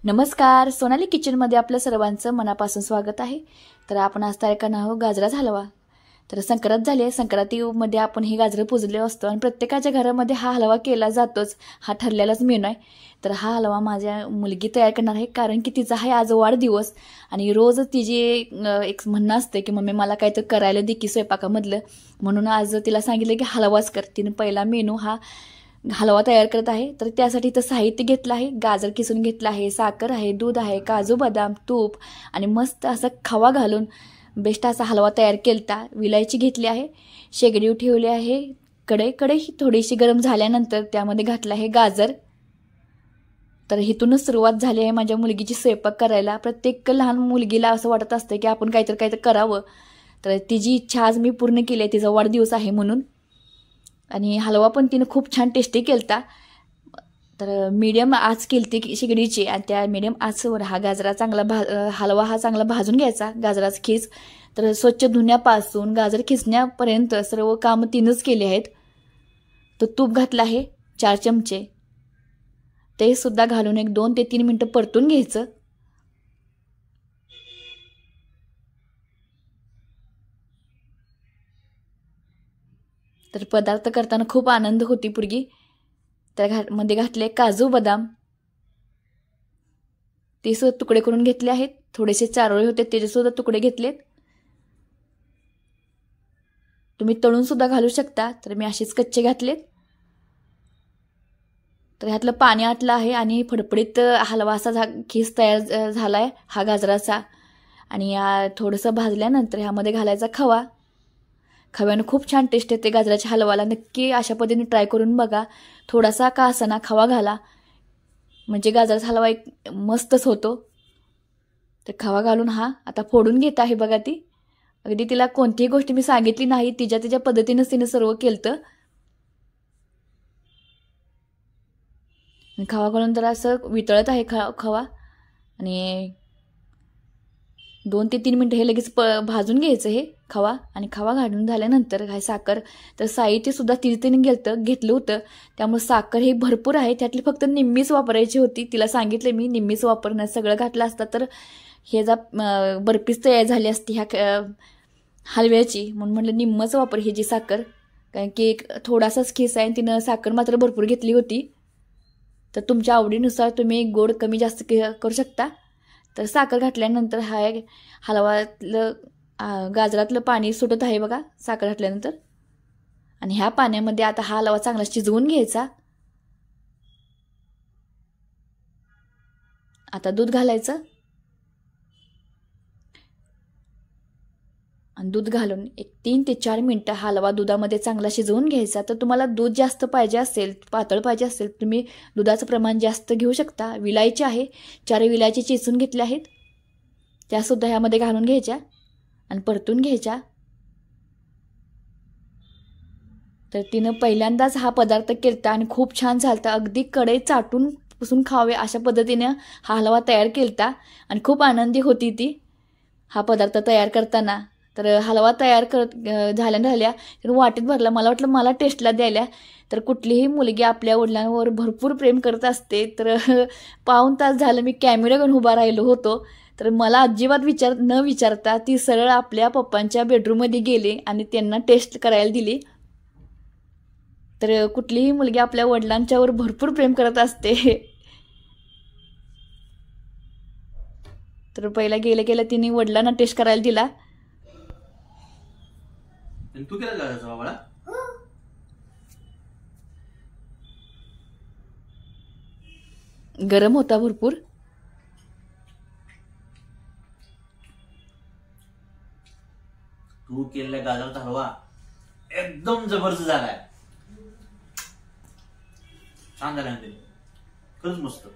नमस्कार, सोनाली किचनमध्ये आपलं सर्वांचं मनापासून स्वागत आहे। तर आपण आज तयार करणार आहोत गाजराचा हलवा। तर संक्रांत झाली आहे, संक्रांतीमध्ये आपण ही गाजरं पुजले असतो आणि प्रत्येकाच्या घरामध्ये हा हलवा केला जातोच, हा ठरलेलाच मेनू आहे। तर हा हलवा माझ्या मुलगी तयार करणार आहे, कारण की तिचा आहे आज वाढदिवस आणि रोज तिची एक म्हणणं असते की मम्मी मला काहीतरी करायला दे की स्वयंपाकामधलं, म्हणून आज तिला सांगितलं की हलवाच कर। तिने पहिला मेनू हा हलवा तयार करत आहे। तर त्यासाठी इथं साहित्य घेतलं आहे, गाजर किसून घेतलं आहे, साखर आहे, दूध आहे, काजू बदाम, तूप आणि मस्त असा खवा घालून बेस्ट असा हलवा तयार केलता। विलायची घेतली आहे, शेगडी ठेवली आहे, कढई थोडीशी गरम झाल्यानंतर त्यामध्ये घातलं आहे गाजर। तर इथूनच सुरुवात झाली आहे माझ्या मुलगीची स्वयंपाक करायला। प्रत्येक लहान मुलगीला असं वाटत असतं की आपण काहीतरी करावं, तर तिची इच्छा आज मी पूर्ण केली आहे, तिचा वाढदिवस आहे म्हणून। आणि हलवा पण तिने खूप छान टेस्टी केलता। तर मीडियम आच केलती शेगडीची आणि त्या मीडियम आचवर हा गाजरा हलवा हा चांगला भाजून घ्यायचा। गाजराचा खीस तर स्वच्छ धुण्यापासून गाजर खिसण्यापर्यंत सर्व काम तिनंच केले आहेत। तर तूप घातलं आहे 4 चमचे, ते सुद्धा घालून एक 2 ते 3 मिनिटं परतून घ्यायचं। तर पदार्थ करताना खूप आनंद होती पुरगी। त्यामध्ये घातले काजू बदाम, ते सुद्धा तुकडे करून घेतले आहेत। थोडेसे चारोळे होते त्याचे सुद्धा तुकडे घेतलेत, तुम्ही तळून सुद्धा घालू शकता। तर मी असेच कच्चे घातलेत। तर ह्यातलं पाणी आटलं आहे आणि फडफडीत हलवा असा खीस तयार झालाय हा गाजराचा। आणि थोडंसं भाजल्यानंतर ह्यामध्ये घालायचा खवा। खव्यानं खूप छान टेस्ट येते गाजराच्या हलवाला, नक्की अशा पद्धतीने ट्राय करून बघा। थोडासा का असाना खवा घाला, म्हणजे गाजराचा हलवा एक मस्तच होतो। तर खवा घालून हा आता फोडून घेत आहे बघा। ती अगदी तिला कोणतीही गोष्ट मी सांगितली नाही, तिच्या पद्धतीनेच तिने सर्व केलं। खवा घालून तर असं वितळत आहे खवा आणि 2 ते 3 मिनिटं हे लगेच भाजून घ्यायचं हे खवा। आणि खवा घालून झाल्यानंतर काय साखर, तर साहित्य सुद्धा तिने घेतलं होतं, त्यामुळे साखर ही भरपूर आहे, त्यातली फक्त निम्मीच वापरायची होती। तिला सांगितलं मी निम्मीच वापरण्यात, सगळं घातलं असतं तर हे बर्फीच तयार झाली असती ह्या हलव्याची, म्हणून म्हटलं निम्मच वापर ही जी साखर, कारण की थोडासाच खीस आहे, तिनं साखर मात्र भरपूर घेतली होती। तर तुमच्या आवडीनुसार तुम्ही गोड कमी जास्त करू शकता। तर साखर घातल्यानंतर हा हलवातलं गाजरातलं पाणी सुटत आहे बघा साखर घातल्यानंतर। आणि ह्या पाण्यामध्ये आता हा हलवा चांगला शिजवून घ्यायचा। आता दूध घालायचं आणि दूध घालून एक 3 ते 4 मिनिटं हलवा दुधामध्ये चांगला शिजवून घ्यायचा। तर तुम्हाला दूध जास्त पाहिजे असेल, पातळ पाहिजे असेल, तुम्ही दुधाचं प्रमाण जास्त घेऊ शकता। विलायची आहे, 4 विलायची चेचून घेतल्या आहेत, त्यासुद्धा ह्यामध्ये घालून घ्यायच्या आणि परतून घ्यायच्या। तर तिनं पहिल्यांदाच हा पदार्थ केलता आणि खूप छान झालता, अगदी कढई चाटून पुसून खावे अशा पद्धतीने हा हलवा तयार केलता आणि खूप आनंदी होती ती हा पदार्थ तयार करताना। तर हलवा तयार झाल्या तर वाटीत भरला, मला वाटलं मला टेस्टला द्यायला। तर कुठलीही मुलगी आपल्या वडिलांवर भरपूर प्रेम करत असते। तर पाऊण तास झालं मी कॅमेरा घेऊन उभा राहिलो होतो, तर मला अजिबात न विचारता ती सरळ आपल्या पप्पांच्या बेडरूममध्ये गेली आणि त्यांना टेस्ट करायला दिली। तर कुठलीही मुलगी आपल्या वडिलांच्यावर भरपूर प्रेम करत असते। तर पहिला गेल्या तिने वडिलांना टेस्ट करायला दिला। तू केला गाजराचा बाळा? गरम होता भरपूर। तू केलेला गाजराचा हलवा एकदम जबरदस्त झालाय, छान झालाय, खरंच मस्त।